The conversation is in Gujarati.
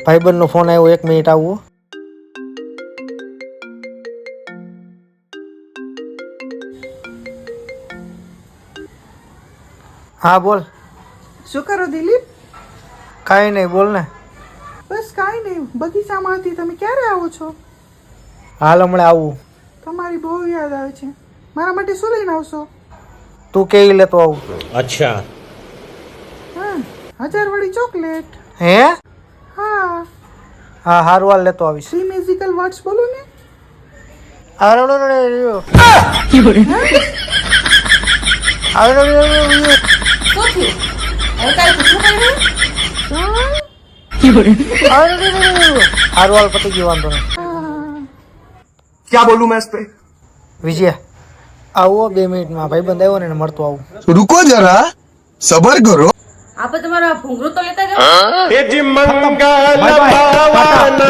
ભાઈબંધનો ફોન આવ્યો, 1 મિનિટ આવો. હા બોલ. શું કરો દિલીપ? કાંઈ નહીં, બોલ ને. બસ કાંઈ નહીં, બગીચામાં હતી. તમે ક્યારે આવો છો? હાલ હમણાં આવું. તમારી બહુ યાદ આવે છે. મારા માટે શું લઈને આવશો? તું કેવી લેતો આવું. अच्छा હા, 1000 વાળી ચોકલેટ. હે? હા, હા હારું, હાલ લેતો આવીશ. 3 મ્યુઝિકલ વર્ડ્સ બોલો ને. હારું હાલ, પતી ગયું, વાંધો નહીં. क्या बोलूं मैं इस पे? વિજય આવો 2 મિનિટમાં, ભાઈબંધ આવ્યો ને એને મળતો આવું. रुको जरा सबर करो. આપણે તમારો ભૂંગળું તો લેતા જાઓ. मंगल भवन